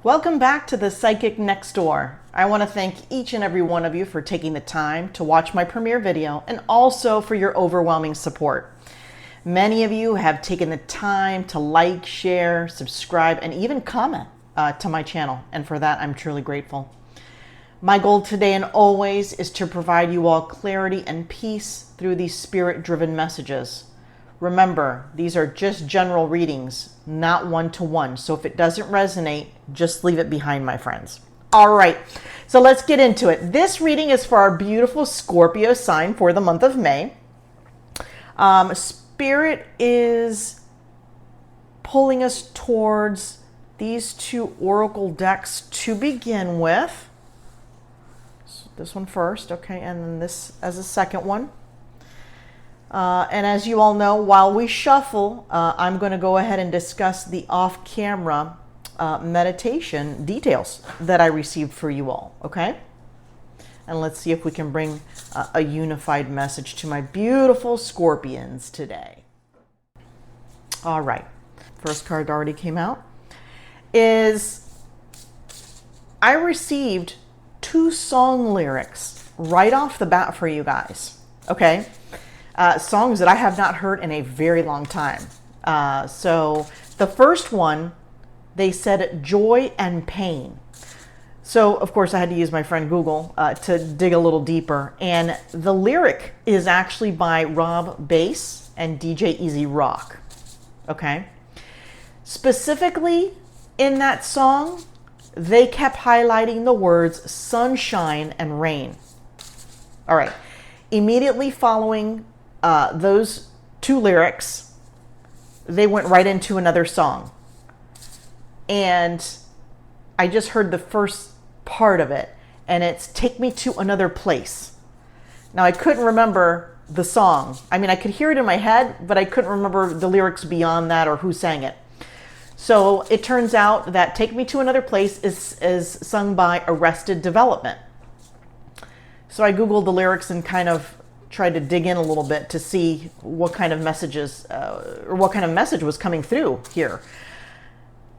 Welcome back to the Psychic Next Door. I want to thank each and every one of you for taking the time to watch my premiere video and also for your overwhelming support. Many of you have taken the time to like, share, subscribe, and even comment to my channel, and for that I'm truly grateful. My goal today and always is to provide you all clarity and peace through these spirit-driven messages. Remember, these are just general readings, not one-to-one. So if it doesn't resonate, just leave it behind, my friends. All right, so let's get into it. This reading is for our beautiful Scorpio sign for the month of May. Spirit is pulling us towards these two oracle decks to begin with. So this one first, okay, and then this as a second one. And as you all know, while we shuffle, I'm going to go ahead and discuss the off-camera meditation details that I received for you all, okay? And let's see if we can bring a unified message to my beautiful Scorpions today. All right. First card already came out. I received 2 song lyrics right off the bat for you guys, okay? Songs that I have not heard in a very long time. So the first one, they said joy and pain. So of course I had to use my friend Google to dig a little deeper. And the lyric is actually by Rob Bass and DJ Easy Rock. Okay. Specifically in that song, they kept highlighting the words sunshine and rain. All right. Immediately following those 2 lyrics, they went right into another song. And I just heard the first part of it, and it's Take Me to Another Place. Now, I couldn't remember the song. I mean, I could hear it in my head, but I couldn't remember the lyrics beyond that or who sang it. So it turns out that Take Me to Another Place is sung by Arrested Development. So I Googled the lyrics and kind of tried to dig in a little bit to see what kind of messages or what kind of message was coming through here.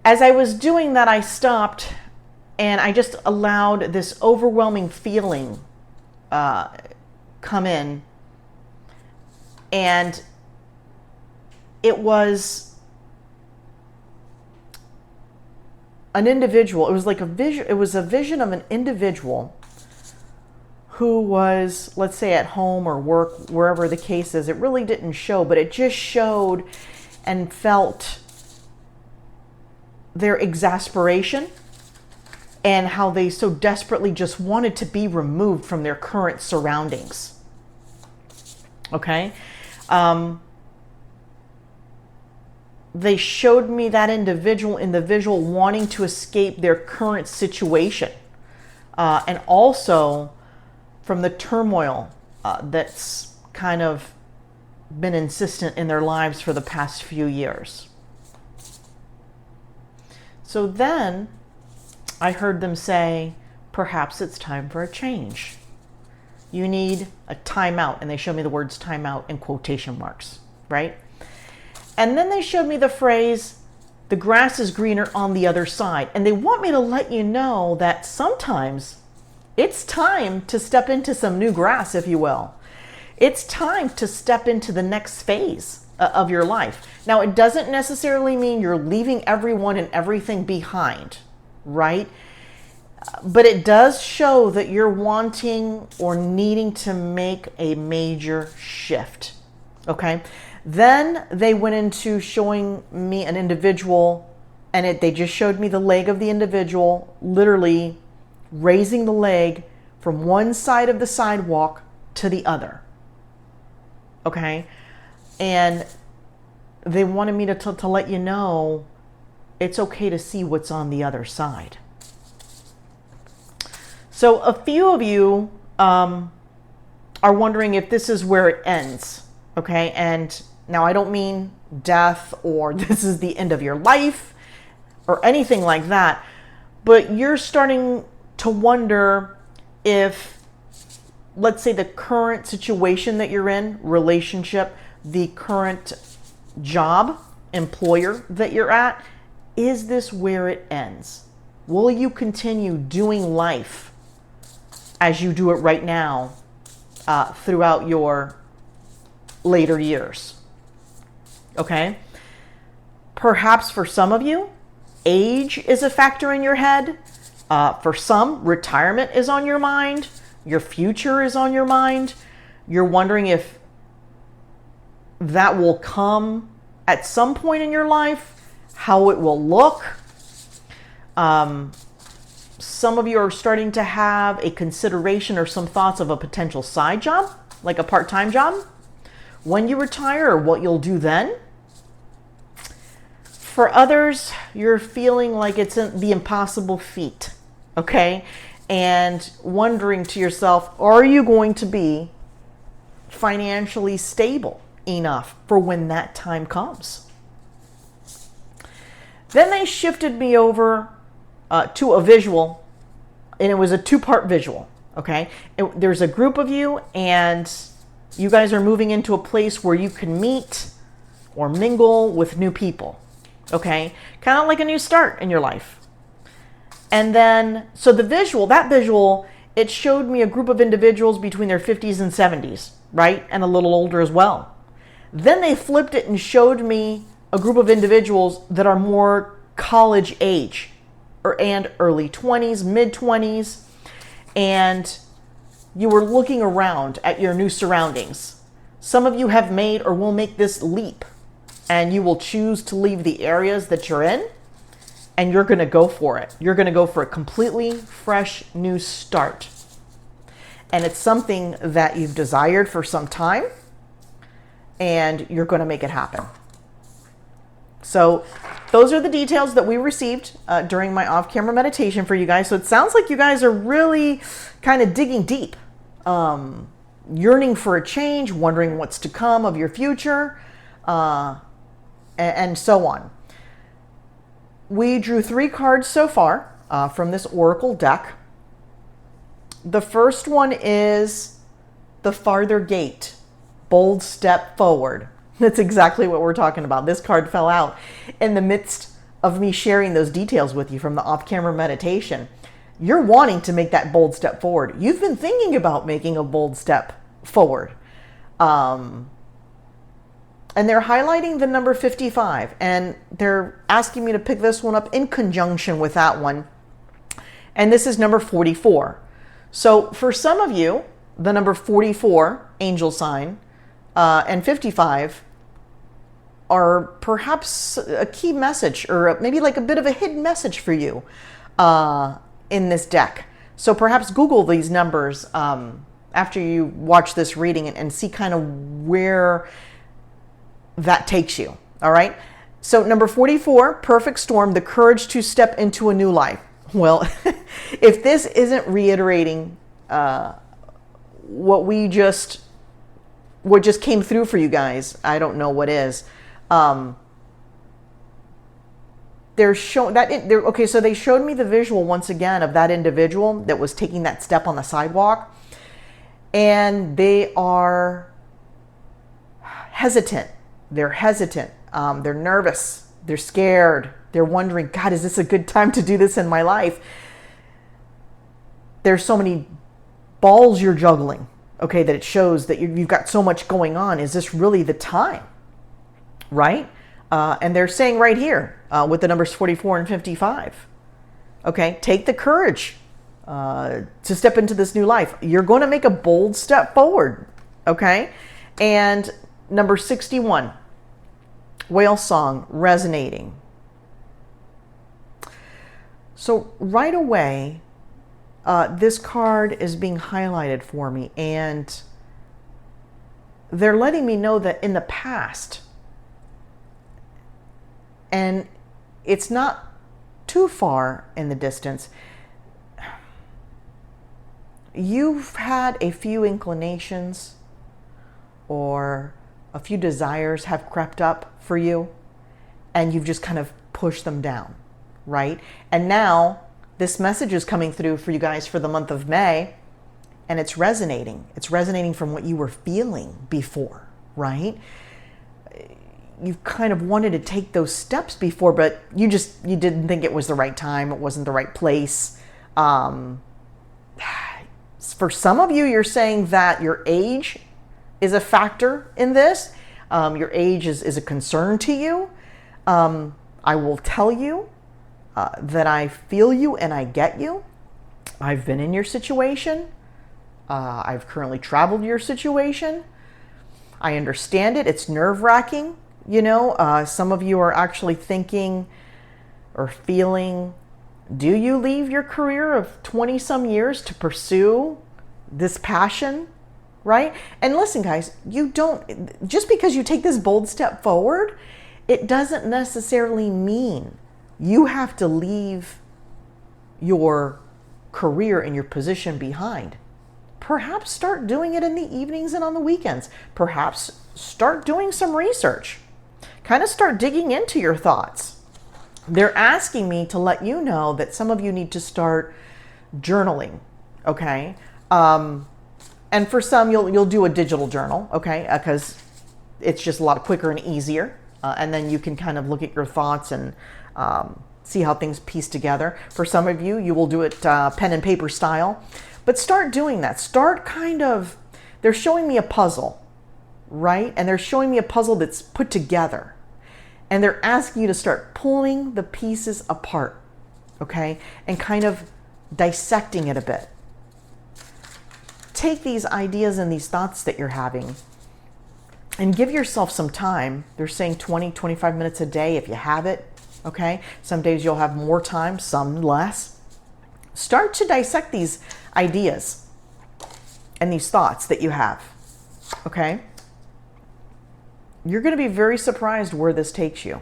As I was doing that, I stopped and I just allowed this overwhelming feeling come in, and it was an individual. It was like a vision. It was a vision of an individual who was, let's say, at home or work, wherever the case is. It really didn't show, but it just showed and felt their exasperation and how they so desperately just wanted to be removed from their current surroundings. Okay? They showed me that individual wanting to escape their current situation. And also from the turmoil that's kind of been insistent in their lives for the past few years. So then I heard them say, perhaps it's time for a change. You need a timeout. And they showed me the words timeout in quotation marks, right? And then they showed me the phrase, the grass is greener on the other side. And they want me to let you know that sometimes it's time to step into some new grass, if you will. It's time to step into the next phase of your life. Now, it doesn't necessarily mean you're leaving everyone and everything behind, right? But it does show that you're wanting or needing to make a major shift, okay? Then they went into showing me an individual, and they just showed me the leg of the individual, literally raising the leg from one side of the sidewalk to the other. Okay? And they wanted me to let you know it's okay to see what's on the other side. So a few of you are wondering if this is where it ends. Okay? And now I don't mean death or this is the end of your life or anything like that, but you're starting to wonder if, let's say, the current situation that you're in, relationship, the current job, employer that you're at, is this where it ends? Will you continue doing life as you do it right now throughout your later years? Okay? Perhaps for some of you, age is a factor in your head. For some, retirement is on your mind. Your future is on your mind. You're wondering if that will come at some point in your life, how it will look. Some of you are starting to have a consideration or some thoughts of a potential side job, like a part-time job, when you retire, or what you'll do then. For others, you're feeling like it's the impossible feat, okay? And wondering to yourself, are you going to be financially stable enough for when that time comes? Then they shifted me over to a visual, and it was a two-part visual, okay? There's a group of you, and you guys are moving into a place where you can meet or mingle with new people, okay? Kind of like a new start in your life. And then, so that visual, it showed me a group of individuals between their 50s and 70s, right? And a little older as well. Then they flipped it and showed me a group of individuals that are more college age, and early 20s, mid 20s, and you were looking around at your new surroundings. Some of you have made or will make this leap, and you will choose to leave the areas that you're in, and you're going to go for it. You're going to go for a completely fresh new start. And it's something that you've desired for some time, and you're going to make it happen. So those are the details that we received during my off-camera meditation for you guys. So it sounds like you guys are really kind of digging deep, yearning for a change, wondering what's to come of your future, and so on. We drew 3 cards so far from this Oracle deck. The first one is the farther gate, bold step forward. That's exactly what we're talking about. This card fell out in the midst of me sharing those details with you from the off-camera meditation. You're wanting to make that bold step forward. You've been thinking about making a bold step forward. And they're highlighting the number 55, and they're asking me to pick this one up in conjunction with that one. And this is number 44. So for some of you, the number 44, angel sign, and 55 are perhaps a key message, or maybe like a bit of a hidden message for you in this deck. So perhaps Google these numbers after you watch this reading and see kind of where that takes you. All right. So number 44, perfect storm, the courage to step into a new life. Well, if this isn't reiterating what just came through for you guys, I don't know what is. They're showing that okay, so they showed me the visual once again of that individual that was taking that step on the sidewalk, and they are hesitant. They're hesitant. They're nervous. They're scared. They're wondering, God, is this a good time to do this in my life? There's so many balls you're juggling, okay, that it shows that you've got so much going on. Is this really the time? Right? And they're saying right here with the numbers 44 and 55, okay, take the courage to step into this new life. You're going to make a bold step forward, okay? And number 61, whale song, resonating. So right away, this card is being highlighted for me, and they're letting me know that in the past, and it's not too far in the distance, you've had a few inclinations or a few desires have crept up for you, and you've just kind of pushed them down, right? And now this message is coming through for you guys for the month of May, and it's resonating. It's resonating from what you were feeling before, right? you've kind of wanted to take those steps before, but you didn't think it was the right time. It wasn't the right place. For some of you, you're saying that your age is a factor in this. Your age is a concern to you. I will tell you that I feel you and I get you. I've been in your situation. I've currently traveled your situation. I understand it. It's nerve-wracking. Some of you are actually thinking or feeling, do you leave your career of 20 some years to pursue this passion, right? And listen, guys, just because you take this bold step forward, it doesn't necessarily mean you have to leave your career and your position behind. Perhaps start doing it in the evenings and on the weekends. Perhaps start doing some research. Kind of start digging into your thoughts. They're asking me to let you know that some of you need to start journaling, okay? And for some, you'll do a digital journal, okay? Because it's just a lot quicker and easier. And then you can kind of look at your thoughts and see how things piece together. For some of you, you will do it pen and paper style. But start doing that. They're showing me a puzzle, right? And they're showing me a puzzle that's put together. And they're asking you to start pulling the pieces apart, okay? And kind of dissecting it a bit. Take these ideas and these thoughts that you're having and give yourself some time. They're saying 20, 25 minutes a day if you have it, okay? Some days you'll have more time, some less. Start to dissect these ideas and these thoughts that you have, okay? You're going to be very surprised where this takes you.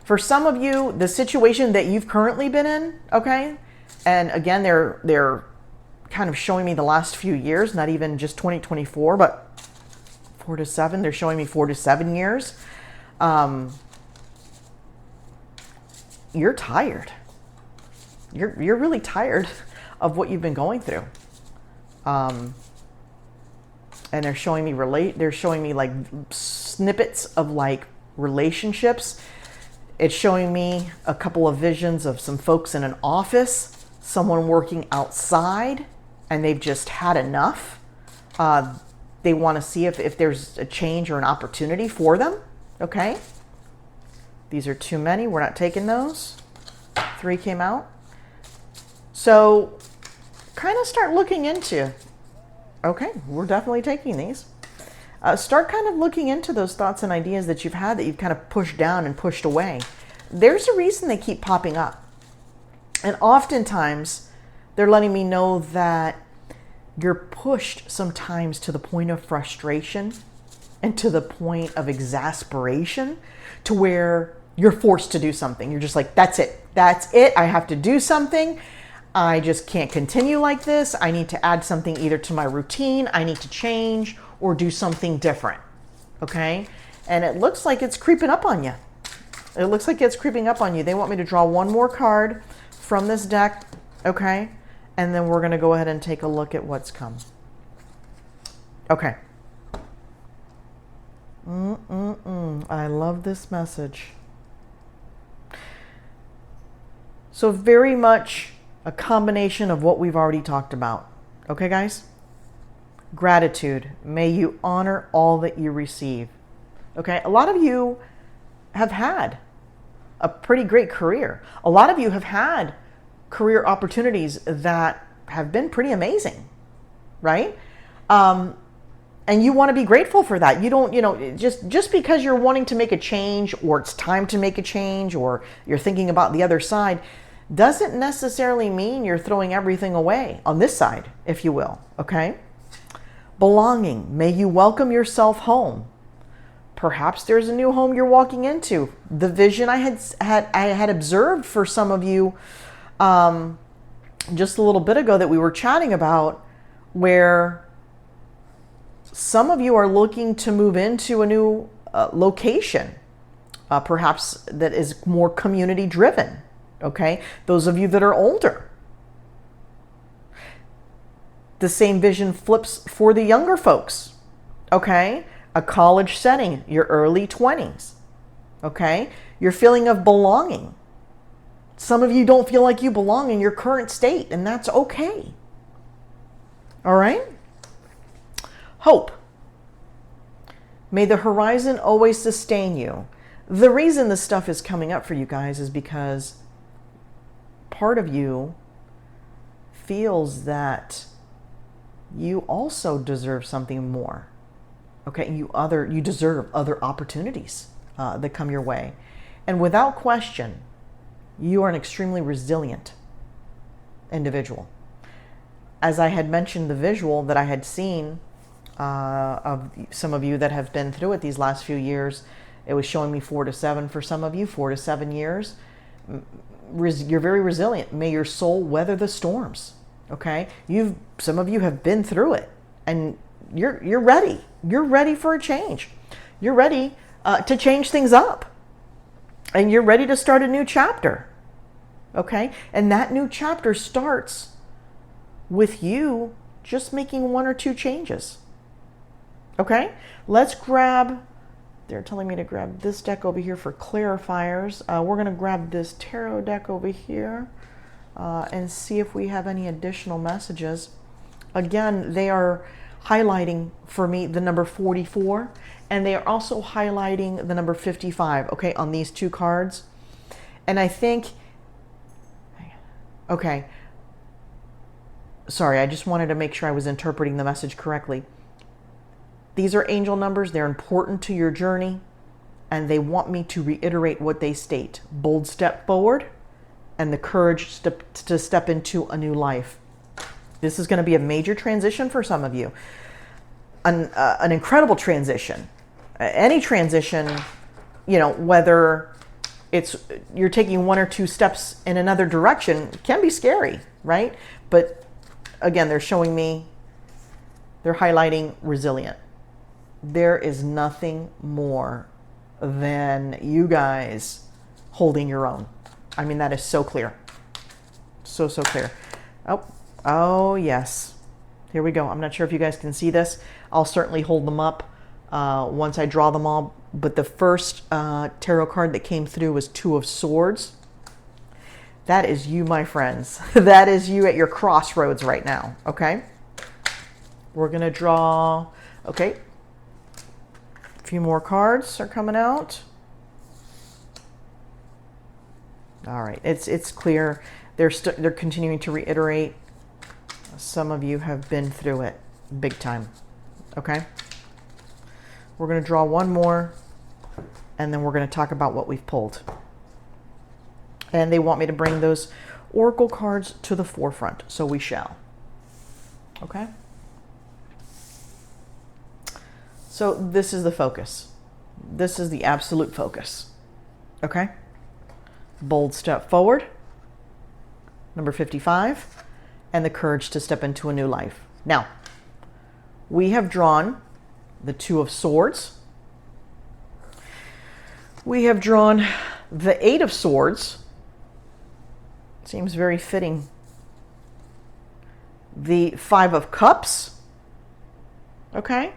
For some of you, the situation that you've currently been in, okay? And again, they're kind of showing me the last few years, not even just 2024, but 4 to 7. They're showing me 4 to 7 years. You're tired. You're really tired of what you've been going through. And they're showing me like snippets of like relationships. It's showing me a couple of visions of some folks in an office, someone working outside, and they've just had enough. They want to see if there's a change or an opportunity for them. Okay. These are too many. We're not taking those. 3 came out. So kind of start looking into, okay, we're definitely taking these. Start kind of looking into those thoughts and ideas that you've had that you've kind of pushed down and pushed away. There's a reason they keep popping up. And oftentimes they're letting me know that you're pushed sometimes to the point of frustration and to the point of exasperation to where you're forced to do something. You're just like, that's it. That's it. I have to do something. I just can't continue like this. I need to add something either to my routine. I need to change or do something different. Okay? And it looks like it's creeping up on you. It looks like it's creeping up on you. They want me to draw one more card from this deck. Okay? And then we're going to go ahead and take a look at what's come. Okay. I love this message. So very much a combination of what we've already talked about. Okay, guys? Gratitude. May you honor all that you receive. Okay? A lot of you have had a pretty great career. A lot of you have had career opportunities that have been pretty amazing, right? And you want to be grateful for that. You don't, just because you're wanting to make a change or it's time to make a change or you're thinking about the other side doesn't necessarily mean you're throwing everything away on this side, if you will, okay? Belonging. May you welcome yourself home. Perhaps there's a new home you're walking into. The vision I had observed for some of you just a little bit ago that we were chatting about, where some of you are looking to move into a new location, perhaps that is more community driven. Okay, those of you that are older. The same vision flips for the younger folks. Okay, a college setting, your early 20s, okay? Your feeling of belonging. Some of you don't feel like you belong in your current state, and that's okay. All right? Hope. May the horizon always sustain you. The reason this stuff is coming up for you guys is because part of you feels that you also deserve something more. Okay, you deserve other opportunities that come your way. And without question, you are an extremely resilient individual. As I had mentioned, the visual that I had seen of some of you that have been through it these last few years, it was showing me 4 to 7 for some of you, 4 to 7 years. You're very resilient. May your soul weather the storms. Okay, some of you have been through it, and you're ready. You're ready for a change. You're ready to change things up, and you're ready to start a new chapter. Okay, and that new chapter starts with you just making 1 or 2 changes. Okay, let's grab. They're telling me to grab this deck over here for clarifiers. We're going to grab this tarot deck over here and see if we have any additional messages. Again, they are highlighting for me the number 44, and they are also highlighting the number 55, okay, on these 2 cards. And I think, okay, sorry, I just wanted to make sure I was interpreting the message correctly. These are angel numbers. They're important to your journey, and they want me to reiterate what they state. Bold step forward and the courage to step into a new life. This is going to be a major transition for some of you. An incredible transition. Any transition, you know, whether you're taking 1 or 2 steps in another direction, can be scary, right? But again, they're showing me, they're highlighting resilient. There is nothing more than you guys holding your own. I mean, that is so clear. So clear. Oh, yes. Here we go. I'm not sure if you guys can see this. I'll certainly hold them up once I draw them all. But the first tarot card that came through was 2 of Swords. That is you, my friends. That is you at your crossroads right now, okay? We're going to draw, okay. A few more cards are coming out. All right, it's clear. They're continuing to reiterate. Some of you have been through it big time. Okay. We're going to draw one more, and then we're going to talk about what we've pulled. And they want me to bring those oracle cards to the forefront, so we shall. Okay. So this is the focus. This is the absolute focus. Okay? Bold step forward. Number 55. And the courage to step into a new life. Now, we have drawn the 2 of Swords. We have drawn the 8 of Swords. Seems very fitting. The 5 of Cups. Okay?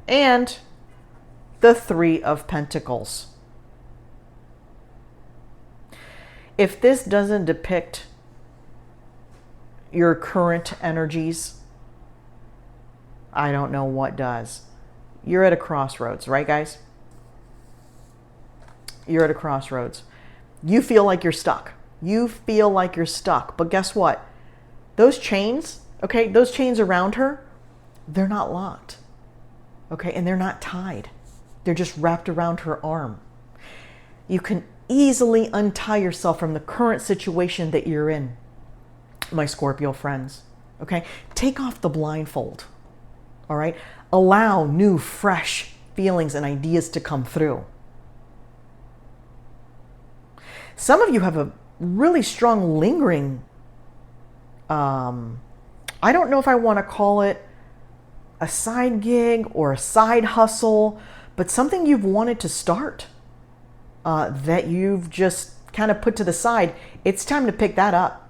And the 3 of Pentacles. If this doesn't depict your current energies, I don't know what does. You're at a crossroads, right, guys? You're at a crossroads. You feel like you're stuck. You feel like you're stuck. But guess what? Those chains, okay, those chains around her, they're not locked. Okay, and they're not tied. They're just wrapped around her arm. You can easily untie yourself from the current situation that you're in, my Scorpio friends. Okay, take off the blindfold. All right, allow new, fresh feelings and ideas to come through. Some of you have a really strong lingering, I don't know if I want to call it a side gig or a side hustle, but something you've wanted to start that you've just kind of put to the side. It's time to pick that up.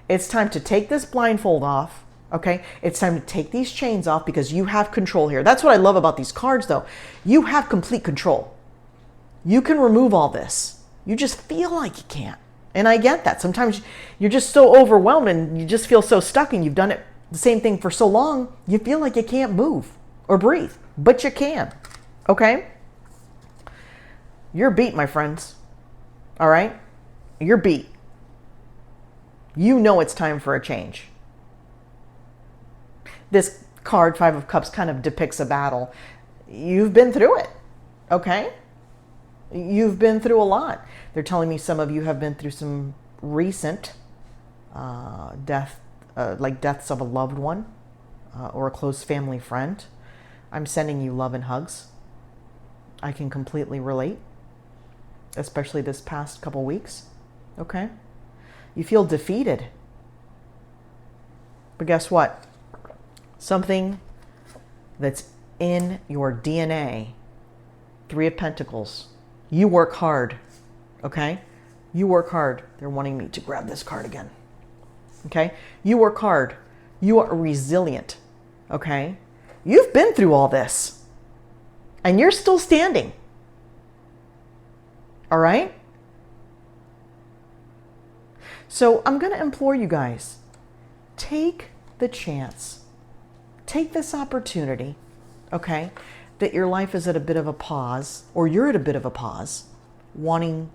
It's time to take this blindfold off Okay? It's time to take these chains off because you have control here. That's what I love about these cards, though. You have complete control. You can remove all this. You just feel like you can't. And I get that. Sometimes you're just so overwhelmed and you just feel so stuck, and you've done it the same thing for so long, you feel like you can't move or breathe, but you can. Okay? You're beat, my friends. All right? You're beat. You know it's time for a change. This card, Five of Cups, kind of depicts a battle. You've been through it. Okay? You've been through a lot. They're telling me some of you have been through some recent death, like deaths of a loved one or a close family friend. I'm sending you love and hugs. I can completely relate, especially this past couple weeks. Okay? You feel defeated. But guess what? Something that's in your DNA, Three of Pentacles. You work hard, okay? You work hard. They're wanting me to grab this card again, okay? You work hard. You are resilient, okay? You've been through all this, and you're still standing, all right? So I'm going to implore you guys, take the chance. Take this opportunity, okay, that your life is at a bit of a pause, or you're at a bit of a pause, wondering,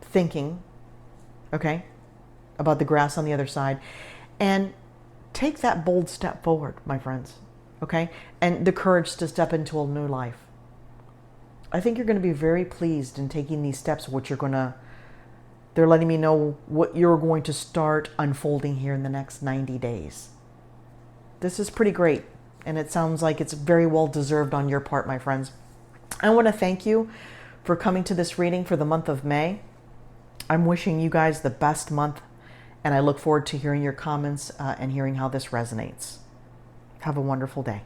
thinking, okay, about the grass on the other side, and take that bold step forward, my friends, okay, and the courage to step into a new life. I think you're going to be very pleased in taking these steps, they're letting me know what you're going to start unfolding here in the next 90 days. This is pretty great. And it sounds like it's very well deserved on your part, my friends. I want to thank you for coming to this reading for the month of May. I'm wishing you guys the best month, and I look forward to hearing your comments and hearing how this resonates. Have a wonderful day.